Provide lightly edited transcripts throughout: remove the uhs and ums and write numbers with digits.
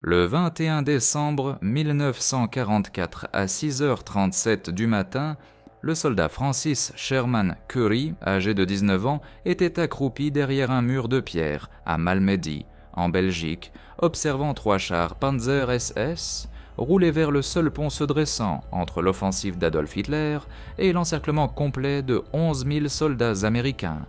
Le 21 décembre 1944 à 6h37 du matin, le soldat Francis Sherman Curry, âgé de 19 ans, était accroupi derrière un mur de pierre à Malmedy, en Belgique, observant 3 chars Panzer SS rouler vers le seul pont se dressant entre l'offensive d'Adolf Hitler et l'encerclement complet de 11 000 soldats américains.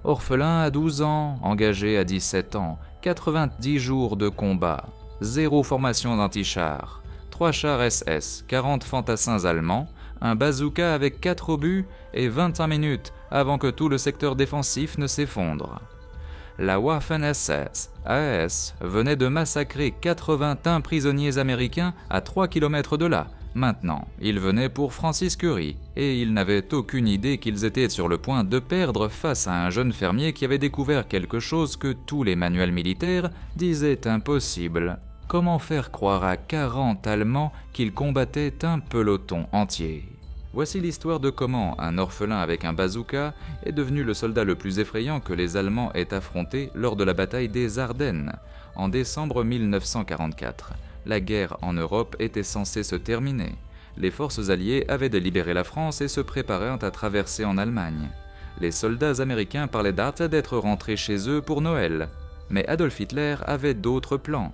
Orphelin à 12 ans, engagé à 17 ans, 90 jours de combat. 0 formation d'antichars, 3 chars SS, 40 fantassins allemands, un bazooka avec 4 obus et 21 minutes avant que tout le secteur défensif ne s'effondre. La Waffen-SS AS venait de massacrer 81 prisonniers américains à 3 km de là. Maintenant, ils venaient pour Francis Curry, et ils n'avaient aucune idée qu'ils étaient sur le point de perdre face à un jeune fermier qui avait découvert quelque chose que tous les manuels militaires disaient impossible. Comment faire croire à 40 Allemands qu'ils combattaient un peloton entier ? Voici l'histoire de comment un orphelin avec un bazooka est devenu le soldat le plus effrayant que les Allemands aient affronté lors de la bataille des Ardennes, en décembre 1944. La guerre en Europe était censée se terminer. Les forces alliées avaient délibéré la France et se préparaient à traverser en Allemagne. Les soldats américains parlaient d'être rentrés chez eux pour Noël. Mais Adolf Hitler avait d'autres plans.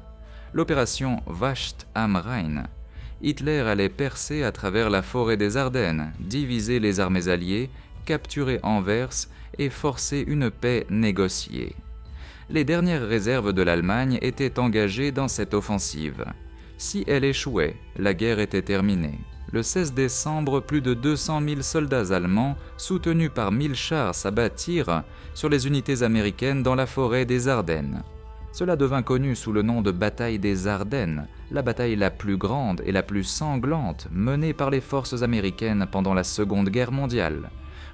L'opération Wacht am Rhein. Hitler allait percer à travers la forêt des Ardennes, diviser les armées alliées, capturer Anvers et forcer une paix négociée. Les dernières réserves de l'Allemagne étaient engagées dans cette offensive. Si elle échouait, la guerre était terminée. Le 16 décembre, plus de 200 000 soldats allemands, soutenus par 1000 chars, s'abattirent sur les unités américaines dans la forêt des Ardennes. Cela devint connu sous le nom de bataille des Ardennes, la bataille la plus grande et la plus sanglante menée par les forces américaines pendant la Seconde Guerre mondiale.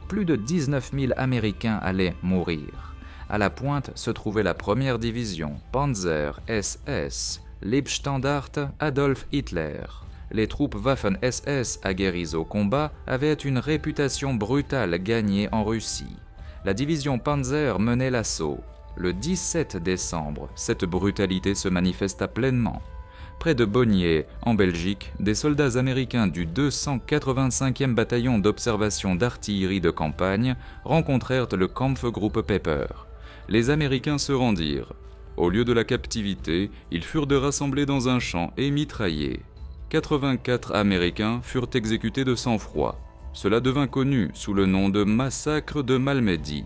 Plus de 19 000 Américains allaient mourir. À la pointe se trouvait la première division, Panzer SS, Leibstandarte Adolf Hitler. Les troupes Waffen-SS aguerries au combat avaient une réputation brutale gagnée en Russie. La division Panzer menait l'assaut. Le 17 décembre, cette brutalité se manifesta pleinement. Près de Bonnier, en Belgique, des soldats américains du 285e bataillon d'observation d'artillerie de campagne rencontrèrent le Kampfgruppe Pepper. Les Américains se rendirent. Au lieu de la captivité, ils furent rassemblés dans un champ et mitraillés. 84 Américains furent exécutés de sang-froid. Cela devint connu sous le nom de massacre de Malmedy.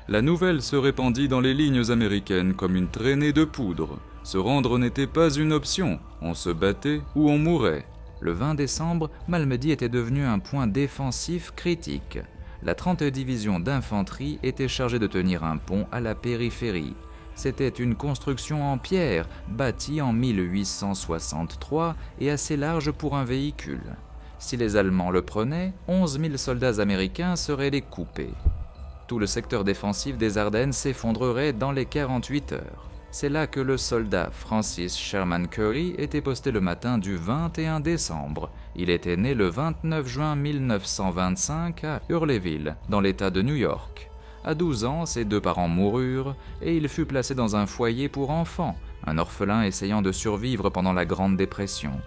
La nouvelle se répandit dans les lignes américaines comme une traînée de poudre. Se rendre n'était pas une option, on se battait ou on mourait. Le 20 décembre, Malmedy était devenu un point défensif critique. La 30e division d'infanterie était chargée de tenir un pont à la périphérie. C'était une construction en pierre, bâtie en 1863 et assez large pour un véhicule. Si les Allemands le prenaient, 11 000 soldats américains seraient les coupés. Tout le secteur défensif des Ardennes s'effondrerait dans les 48 heures. C'est là que le soldat Francis Sherman Curry était posté le matin du 21 décembre. Il était né le 29 juin 1925 à Hurleyville, dans l'État de New York. À 12 ans, ses 2 parents moururent et il fut placé dans un foyer pour enfants, un orphelin essayant de survivre pendant la Grande Dépression.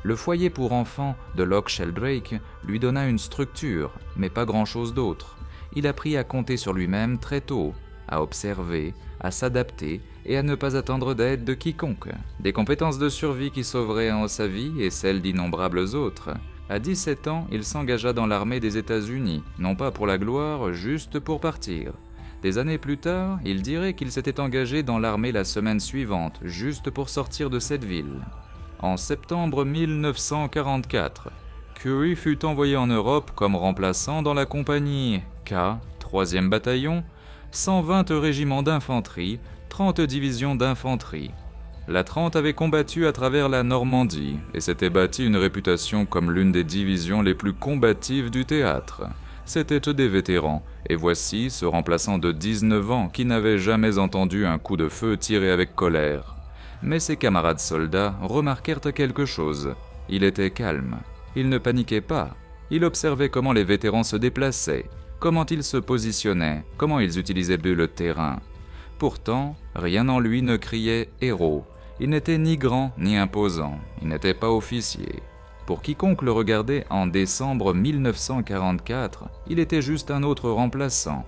Le foyer pour enfants de Loch Sheldrake lui donna une structure, mais pas grand-chose d'autre. Il apprit à compter sur lui-même très tôt, à observer, à s'adapter et à ne pas attendre d'aide de quiconque. Des compétences de survie qui sauveraient sa vie et celle d'innombrables autres. À 17 ans, il s'engagea dans l'armée des États-Unis, non pas pour la gloire, juste pour partir. Des années plus tard, il dirait qu'il s'était engagé dans l'armée la semaine suivante, juste pour sortir de cette ville. En septembre 1944, Curry fut envoyé en Europe comme remplaçant dans la compagnie K, 3e bataillon, 120 régiments d'infanterie, 30 divisions d'infanterie. La 30 avait combattu à travers la Normandie et s'était bâti une réputation comme l'une des divisions les plus combatives du théâtre. C'étaient des vétérans, et voici ce remplaçant de 19 ans qui n'avait jamais entendu un coup de feu tiré avec colère. Mais ses camarades soldats remarquèrent quelque chose. Il était calme. Il ne paniquait pas. Il observait comment les vétérans se déplaçaient, comment ils se positionnaient, comment ils utilisaient le terrain. Pourtant, rien en lui ne criait « héros ». Il n'était ni grand ni imposant, il n'était pas officier. Pour quiconque le regardait en décembre 1944, il était juste un autre remplaçant.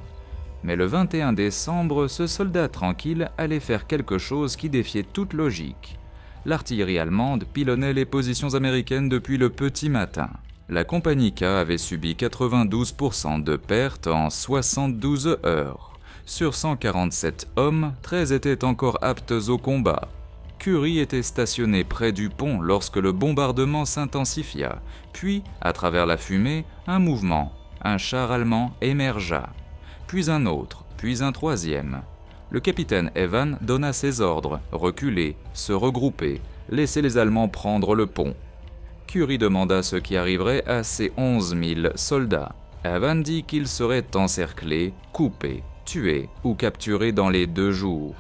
Mais le 21 décembre, ce soldat tranquille allait faire quelque chose qui défiait toute logique. L'artillerie allemande pilonnait les positions américaines depuis le petit matin. La compagnie K avait subi 92% de pertes en 72 heures. Sur 147 hommes, 13 étaient encore aptes au combat. Currie était stationné près du pont lorsque le bombardement s'intensifia. Puis, à travers la fumée, un mouvement. Un char allemand émergea. Puis un autre, puis un troisième. Le capitaine Evans donna ses ordres, reculer, se regrouper, laisser les Allemands prendre le pont. Currie demanda ce qui arriverait à ses 11 000 soldats. Evans dit qu'ils seraient encerclés, coupés, tués ou capturés dans les 2 jours.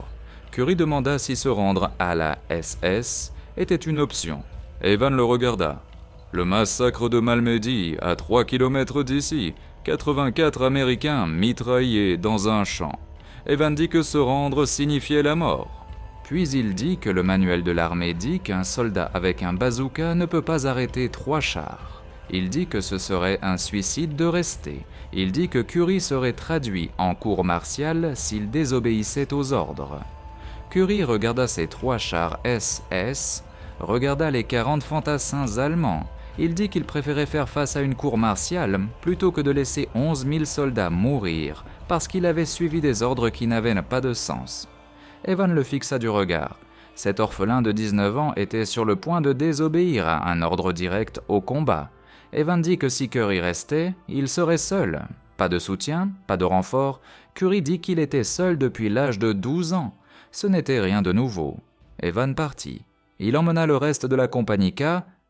Currie demanda si se rendre à la SS était une option. Evans le regarda. Le massacre de Malmedy, à 3 km d'ici, 84 Américains mitraillés dans un champ. Evans dit que se rendre signifiait la mort. Puis il dit que le manuel de l'armée dit qu'un soldat avec un bazooka ne peut pas arrêter 3 chars. Il dit que ce serait un suicide de rester. Il dit que Currie serait traduit en cour martiale s'il désobéissait aux ordres. Currie regarda ces 3 chars SS, regarda les 40 fantassins allemands. Il dit qu'il préférait faire face à une cour martiale plutôt que de laisser 11 000 soldats mourir parce qu'il avait suivi des ordres qui n'avaient pas de sens. Evans le fixa du regard. Cet orphelin de 19 ans était sur le point de désobéir à un ordre direct au combat. Evans dit que si Currie restait, il serait seul. Pas de soutien, pas de renfort. Currie dit qu'il était seul depuis l'âge de 12 ans. Ce n'était rien de nouveau. Evans partit. Il emmena le reste de la compagnie K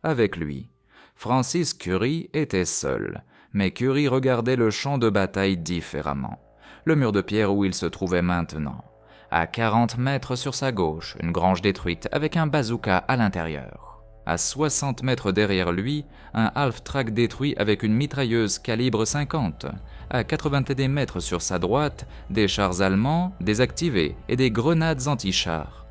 avec lui. Francis Currie était seul, mais Currie regardait le champ de bataille différemment. Le mur de pierre où il se trouvait maintenant. À 40 mètres sur sa gauche, une grange détruite avec un bazooka à l'intérieur. À 60 mètres derrière lui, un half-track détruit avec une mitrailleuse calibre 50. À 90 mètres sur sa droite, des chars allemands désactivés et des grenades anti-chars.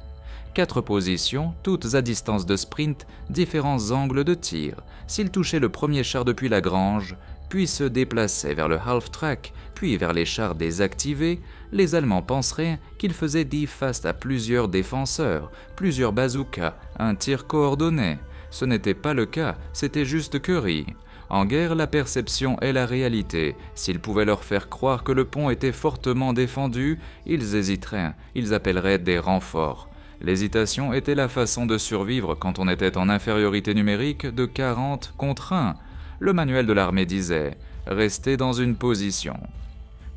4 positions, toutes à distance de sprint, différents angles de tir. S'il touchait le premier char depuis la grange, puis se déplaçait vers le half-track, puis vers les chars désactivés, les Allemands penseraient qu'il faisait dive face à plusieurs défenseurs, plusieurs bazookas, un tir coordonné. Ce n'était pas le cas, c'était juste Currie. En guerre, la perception est la réalité. S'ils pouvaient leur faire croire que le pont était fortement défendu, ils hésiteraient, ils appelleraient des renforts. L'hésitation était la façon de survivre quand on était en infériorité numérique de 40 contre 1. Le manuel de l'armée disait « Restez dans une position ».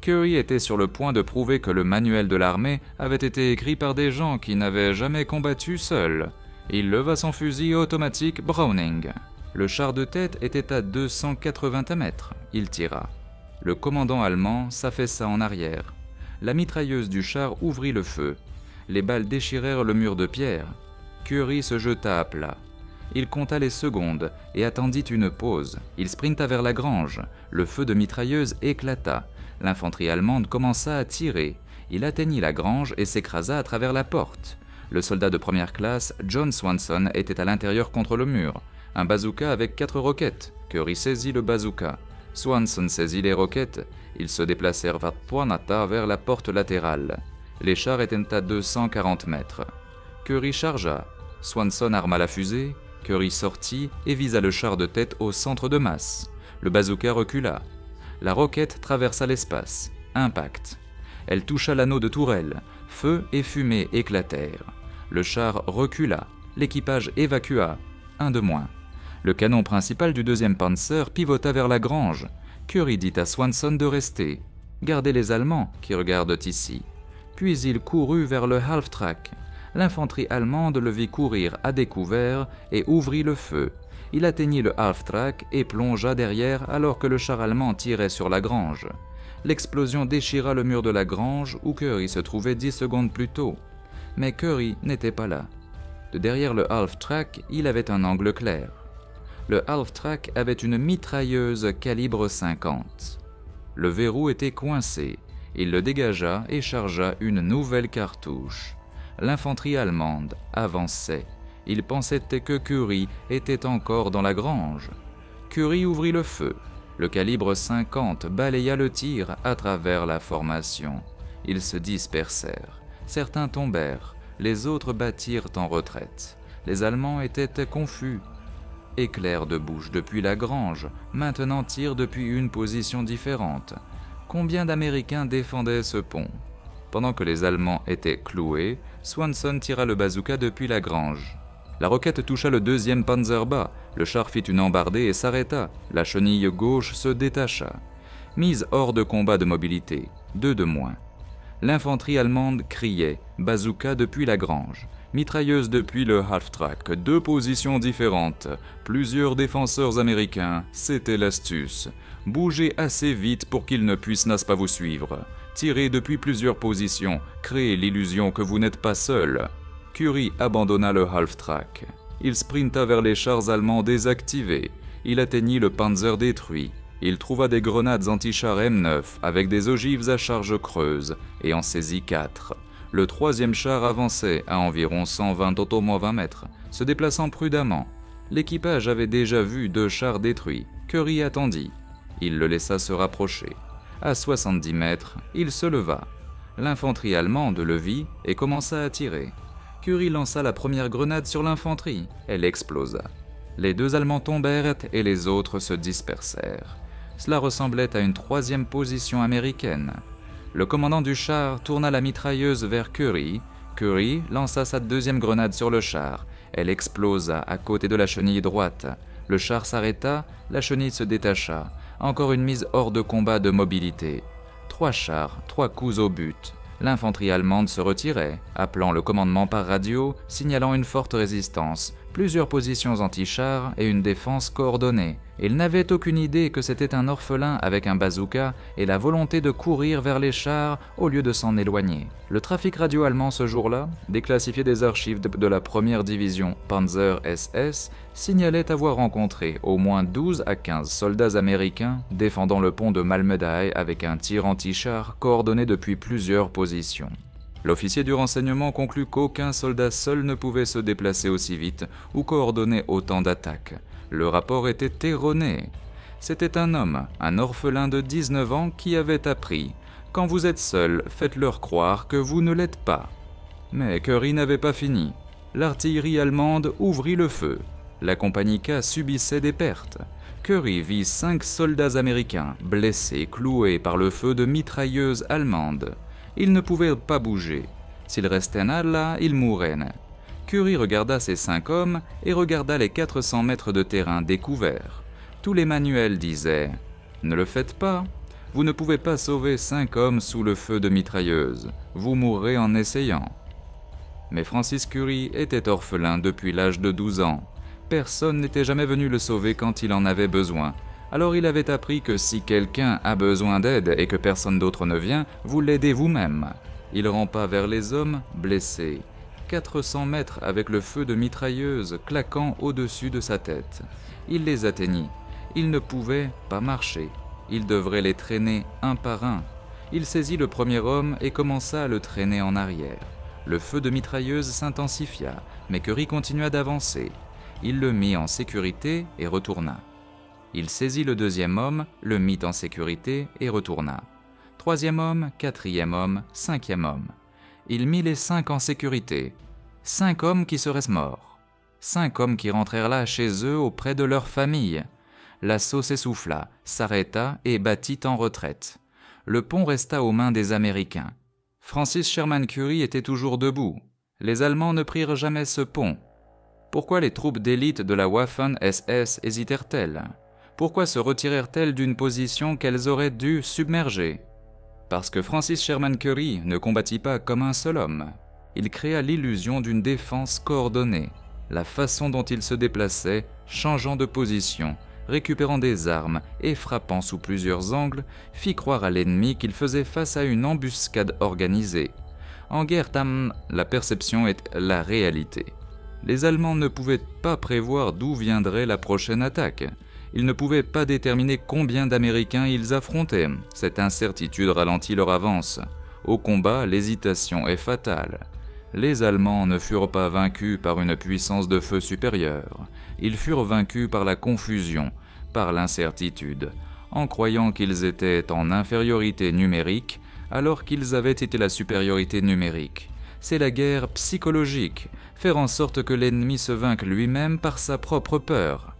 Currie était sur le point de prouver que le manuel de l'armée avait été écrit par des gens qui n'avaient jamais combattu seuls. Il leva son fusil automatique Browning. Le char de tête était à 280 mètres. Il tira. Le commandant allemand s'affaissa en arrière. La mitrailleuse du char ouvrit le feu. Les balles déchirèrent le mur de pierre. Currie se jeta à plat. Il compta les secondes et attendit une pause. Il sprinta vers la grange. Le feu de mitrailleuse éclata. L'infanterie allemande commença à tirer. Il atteignit la grange et s'écrasa à travers la porte. Le soldat de première classe, John Swanson, était à l'intérieur contre le mur. Un bazooka avec 4 roquettes. Currie saisit le bazooka. Swanson saisit les roquettes. Ils se déplacèrent vers la porte latérale. Les chars étaient à 240 mètres. Currie chargea. Swanson arma la fusée. Currie sortit et visa le char de tête au centre de masse. Le bazooka recula. La roquette traversa l'espace. Impact. Elle toucha l'anneau de tourelle. Feu et fumée éclatèrent. Le char recula. L'équipage évacua. Un de moins. Le canon principal du 2e Panzer pivota vers la grange. Currie dit à Swanson de rester. Gardez les Allemands qui regardent ici. Puis il courut vers le half-track. L'infanterie allemande le vit courir à découvert et ouvrit le feu. Il atteignit le half-track et plongea derrière alors que le char allemand tirait sur la grange. L'explosion déchira le mur de la grange où Currie se trouvait 10 secondes plus tôt. Mais Currie n'était pas là. De derrière le half-track, il avait un angle clair. Le half-track avait une mitrailleuse calibre 50. Le verrou était coincé. Il le dégagea et chargea une nouvelle cartouche. L'infanterie allemande avançait. Il pensait que Curie était encore dans la grange. Curie ouvrit le feu. Le calibre 50 balaya le tir à travers la formation. Ils se dispersèrent. Certains tombèrent, les autres battirent en retraite. Les Allemands étaient confus. Éclair de bouche depuis la grange, maintenant tir depuis une position différente. Combien d'Américains défendaient ce pont? Pendant que les Allemands étaient cloués, Swanson tira le bazooka depuis la grange. La roquette toucha le deuxième Panzer bas, le char fit une embardée et s'arrêta. La chenille gauche se détacha. Mise hors de combat de mobilité, 2 de moins. L'infanterie allemande criait, bazooka depuis la grange. Mitrailleuse depuis le half-track, 2 positions différentes. Plusieurs défenseurs américains, c'était l'astuce. Bougez assez vite pour qu'ils ne puissent n'est-ce pas vous suivre. Tirez depuis plusieurs positions, créez l'illusion que vous n'êtes pas seul. Curie abandonna le half-track. Il sprinta vers les chars allemands désactivés. Il atteignit le Panzer détruit. Il trouva des grenades anti-chars M9 avec des ogives à charge creuse et en saisit 4. Le 3e char avançait à environ 120 auto-20 mètres, se déplaçant prudemment. L'équipage avait déjà vu 2 chars détruits. Curie attendit. Il le laissa se rapprocher. À 70 mètres, il se leva. L'infanterie allemande le vit et commença à tirer. Curie lança la première grenade sur l'infanterie. Elle explosa. Les 2 Allemands tombèrent et les autres se dispersèrent. Cela ressemblait à une 3e position américaine. Le commandant du char tourna la mitrailleuse vers Curie. Curie lança sa 2e grenade sur le char. Elle explosa à côté de la chenille droite. Le char s'arrêta, la chenille se détacha. Encore une mise hors de combat de mobilité. 3 chars, 3 coups au but. L'infanterie allemande se retirait, appelant le commandement par radio, signalant une forte résistance, plusieurs positions anti-chars et une défense coordonnée. Il n'avait aucune idée que c'était un orphelin avec un bazooka et la volonté de courir vers les chars au lieu de s'en éloigner. Le trafic radio allemand ce jour-là, déclassifié des archives de la première division Panzer SS, signalait avoir rencontré au moins 12 à 15 soldats américains défendant le pont de Malmedai avec un tir anti-char coordonné depuis plusieurs positions. L'officier du renseignement conclut qu'aucun soldat seul ne pouvait se déplacer aussi vite ou coordonner autant d'attaques. Le rapport était erroné. C'était un homme, un orphelin de 19 ans qui avait appris « Quand vous êtes seul, faites-leur croire que vous ne l'êtes pas ». Mais Curie n'avait pas fini. L'artillerie allemande ouvrit le feu. La compagnie K subissait des pertes. Curie vit 5 soldats américains blessés, cloués par le feu de mitrailleuses allemandes. Ils ne pouvaient pas bouger. S'ils restaient là, ils mourraient. Curie regarda ces 5 hommes et regarda les 400 mètres de terrain découverts. Tous les manuels disaient « Ne le faites pas. Vous ne pouvez pas sauver 5 hommes sous le feu de mitrailleuses. Vous mourrez en essayant. » Mais Francis Curie était orphelin depuis l'âge de 12 ans. Personne n'était jamais venu le sauver quand il en avait besoin. Alors il avait appris que si quelqu'un a besoin d'aide et que personne d'autre ne vient, vous l'aidez vous-même. Il rampa vers les hommes blessés. 400 mètres avec le feu de mitrailleuse claquant au-dessus de sa tête. Il les atteignit. Il ne pouvait pas marcher. Il devrait les traîner un par un. Il saisit le premier homme et commença à le traîner en arrière. Le feu de mitrailleuse s'intensifia, mais Curie continua d'avancer. Il le mit en sécurité et retourna. Il saisit le deuxième homme, le mit en sécurité et retourna. 3e homme, 4e homme, 5e homme. Il mit les 5 en sécurité. 5 hommes qui seraient morts. 5 hommes qui rentrèrent là chez eux auprès de leur famille. L'assaut s'essouffla, s'arrêta et battit en retraite. Le pont resta aux mains des Américains. Francis Sherman Curie était toujours debout. Les Allemands ne prirent jamais ce pont. Pourquoi les troupes d'élite de la Waffen-SS hésitèrent-elles ? Pourquoi se retirèrent-elles d'une position qu'elles auraient dû submerger ? Parce que Francis Sherman Curie ne combattit pas comme un seul homme. Il créa l'illusion d'une défense coordonnée. La façon dont il se déplaçait, changeant de position, récupérant des armes et frappant sous plusieurs angles, fit croire à l'ennemi qu'il faisait face à une embuscade organisée. En guerre, la perception est la réalité. Les Allemands ne pouvaient pas prévoir d'où viendrait la prochaine attaque. Ils ne pouvaient pas déterminer combien d'Américains ils affrontaient. Cette incertitude ralentit leur avance. Au combat, l'hésitation est fatale. Les Allemands ne furent pas vaincus par une puissance de feu supérieure, ils furent vaincus par la confusion, par l'incertitude, en croyant qu'ils étaient en infériorité numérique alors qu'ils avaient été la supériorité numérique. C'est la guerre psychologique, faire en sorte que l'ennemi se vainque lui-même par sa propre peur.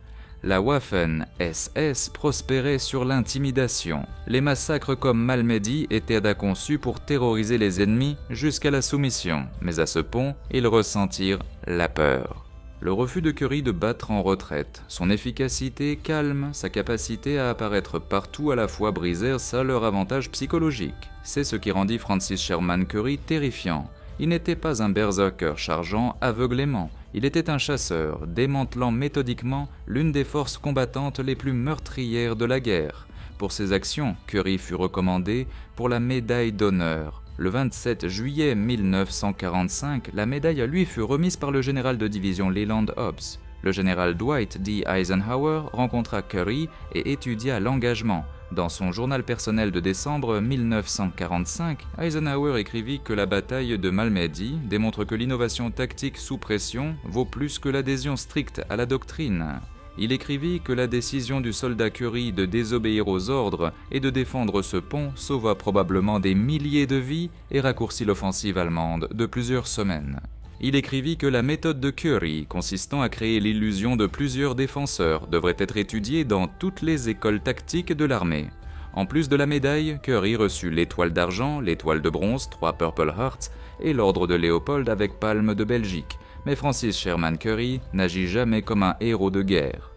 La Waffen-SS prospérait sur l'intimidation. Les massacres comme Malmedy étaient conçus pour terroriser les ennemis jusqu'à la soumission, mais à ce pont, ils ressentirent la peur. Le refus de Currie de battre en retraite, son efficacité calme, sa capacité à apparaître partout à la fois brisèrent ça leur avantage psychologique. C'est ce qui rendit Francis Sherman Currie terrifiant. Il n'était pas un berserker chargeant aveuglément, il était un chasseur, démantelant méthodiquement l'une des forces combattantes les plus meurtrières de la guerre. Pour ses actions, Currie fut recommandé pour la médaille d'honneur. Le 27 juillet 1945, la médaille lui fut remise par le général de division Leland Hobbs. Le général Dwight D. Eisenhower rencontra Currie et étudia l'engagement. Dans son journal personnel de décembre 1945, Eisenhower écrivit que la bataille de Malmedy démontre que l'innovation tactique sous pression vaut plus que l'adhésion stricte à la doctrine. Il écrivit que la décision du soldat Currie de désobéir aux ordres et de défendre ce pont sauva probablement des milliers de vies et raccourcit l'offensive allemande de plusieurs semaines. Il écrivit que la méthode de Currie, consistant à créer l'illusion de plusieurs défenseurs, devrait être étudiée dans toutes les écoles tactiques de l'armée. En plus de la médaille, Currie reçut l'étoile d'argent, l'étoile de bronze, 3 Purple Hearts et l'ordre de Léopold avec palme de Belgique. Mais Francis Sherman Currie n'agit jamais comme un héros de guerre.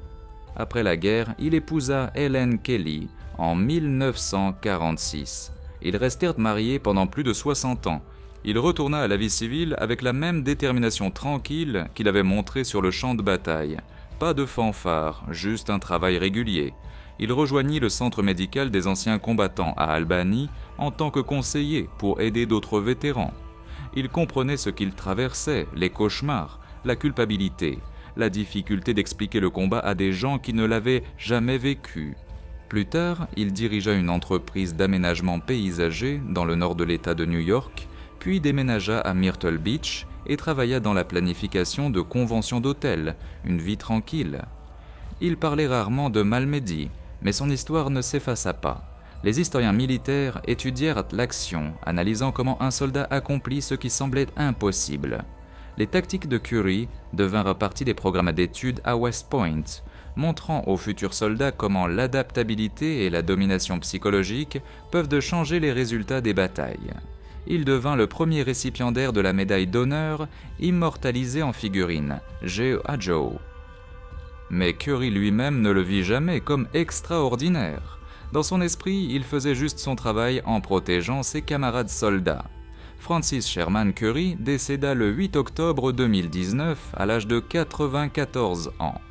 Après la guerre, il épousa Helen Kelly en 1946. Ils restèrent mariés pendant plus de 60 ans. Il retourna à la vie civile avec la même détermination tranquille qu'il avait montrée sur le champ de bataille. Pas de fanfare, juste un travail régulier. Il rejoignit le centre médical des anciens combattants à Albany en tant que conseiller pour aider d'autres vétérans. Il comprenait ce qu'ils traversaient, les cauchemars, la culpabilité, la difficulté d'expliquer le combat à des gens qui ne l'avaient jamais vécu. Plus tard, il dirigea une entreprise d'aménagement paysager dans le nord de l'État de New York, puis déménagea à Myrtle Beach et travailla dans la planification de conventions d'hôtels, une vie tranquille. Il parlait rarement de Malmedy, mais son histoire ne s'effaça pas. Les historiens militaires étudièrent l'action, analysant comment un soldat accomplit ce qui semblait impossible. Les tactiques de Currie devinrent partie des programmes d'études à West Point, montrant aux futurs soldats comment l'adaptabilité et la domination psychologique peuvent changer les résultats des batailles. Il devint le premier récipiendaire de la médaille d'honneur, immortalisée en figurine, G.I. Joe. Mais Currie lui-même ne le vit jamais comme extraordinaire. Dans son esprit, il faisait juste son travail en protégeant ses camarades soldats. Francis Sherman Currie décéda le 8 octobre 2019 à l'âge de 94 ans.